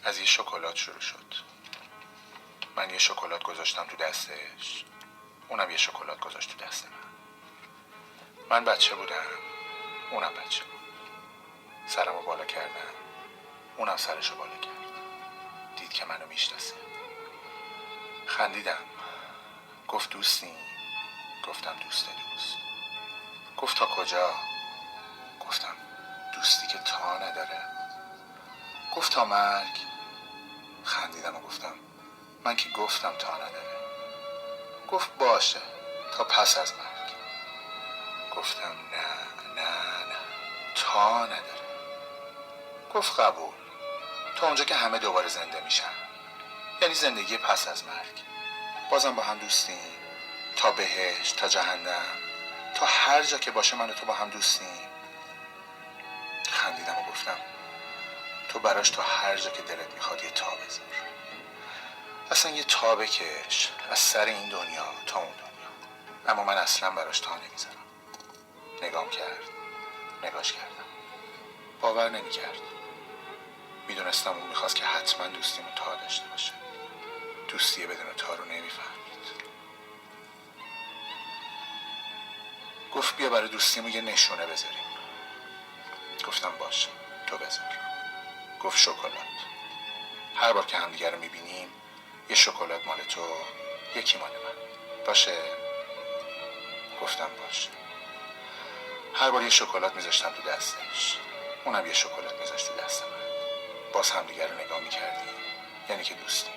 از یه شکلات شروع شد. من یه شکلات گذاشتم تو دستش، اونم یه شکلات گذاشت تو دست من بچه بودم، اونم بچه بود. سرمو بالا کردم، اونم سرشو بالا کرد. دید که منو میشناسه. خندیدم. گفت دوستیم؟ گفتم دوست. گفت تا کجا؟ گفتم دوستی که تا نداره. گفت تا مرگ. خندیدم و گفتم من که گفتم تا نداره. گفت باشه تا پس از مرگ. گفتم نه تا نداره. گفت قبول، تا اونجا که همه دوباره زنده میشن، یعنی زندگی پس از مرگ. بازم با هم دوستیم تا بهشت، تا جهنم، تا هر جا که باشه من و تو با هم دوستیم. خندیدم و گفتم تو براش تا هر جا که دلت میخواد یه تا بذار. اصلا یه تا بکش از سر این دنیا تا اون دنیا. اما من اصلا براش تا نمیذارم. نگام کرد، نگاش کردم. باور نمیکرد. میدونستم اون میخواست که حتما دوستیمون تا داشته باشه. دوستیه بدون تا رو نمیفهمید. گفت بیا برای دوستیمون یه نشونه بذاریم. گفتم باشه تو بذار. گفت شکلات. هر بار که همدیگه رو میبینیم یه شکلات مال تو، یکی مال من. باشه؟ گفتم باشه. هر بار یه شکلات میذاشتم تو دستش، اونم یه شکلات میذاشت تو دست من. باز همدیگه رو نگاه میکردیم، یعنی که دوستیم.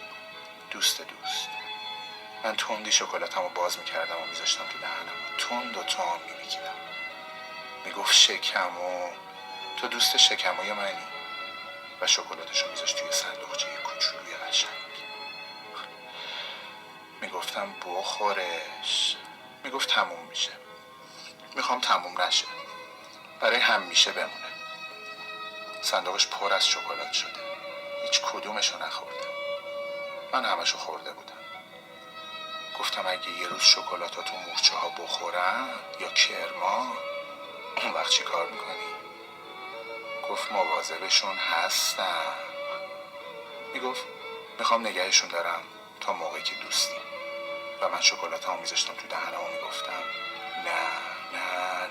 دوست. من تندی شکلاتمو باز میکردم و میذاشتم تو دهنم و تند میمیکیدم. میگفت شکمو، تو دوست شکموی منی. و شکلاتشو میذاشت توی صندوقچه کوچولوی قشنگ. میگفتم بخورش. میگفت تموم میشه. میخوام تموم نشه، برای همیشه بمونه. صندوقش پر از شکلات شده، هیچ کدومشو نخورده. من همشو خورده بودم. گفتم اگه یه روز شکلاتاتو مورچه ها بخورن یا کرما، اون وقت چی کار میکنی؟ گفت مواظبشون هستم. میگفت میخوام نگهشون دارم تا موقعی که دوستیم. و من شکلاتامو میذاشتم تو دهنم و میگفتم نه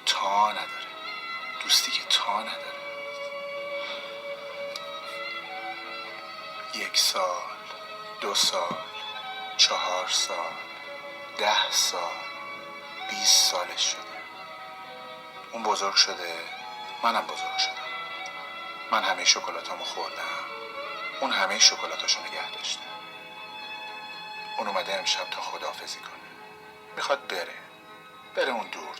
تا نداره. دوستی که تا نداره. 1 سال، 2 سال، 4 سال، 10 سال، 20 سالش شده. اون بزرگ شده، منم بزرگ شدم. من همه شکلاتامو خوردم، اون همه شکلاتاشو نگه داشته. اون اومده امشب تا خداحافظی کنه. میخواد بره اون دور.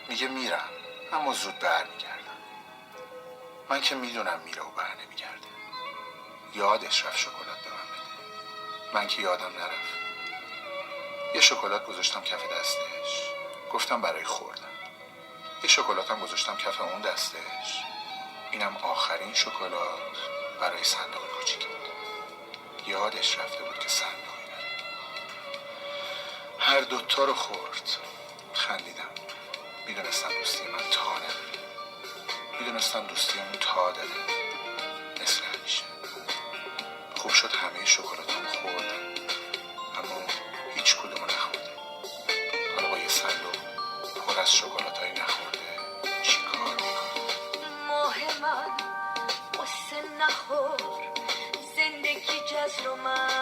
میگه میرم اما زود برمیگردم. من که میدونم میره و بر نمیگرده. یادش رفت شکلات به من بده. من که یادم نرفت. یه شکلات گذاشتم کف دستش، گفتم برای خوردن. یه شکلاتم گذاشتم کف اون دستش، اینم آخرین شکلات برای صندوق کوچیک بود. یادش رفته بود که صندوقی داره. هر دوتا رو خورد. خندیدم. میدونستم دوستی من تا نداره. میدونستم دوستی اون تا داره. مثل همیشه. خوب شد همه شکلاتامو خوردم، اما هیچ کدومو نخوردم. حالا با یه صندوق پر از شکلاتای نخورده چی کار میکنه؟ ماه من قصه نخور، زندگی جزر و من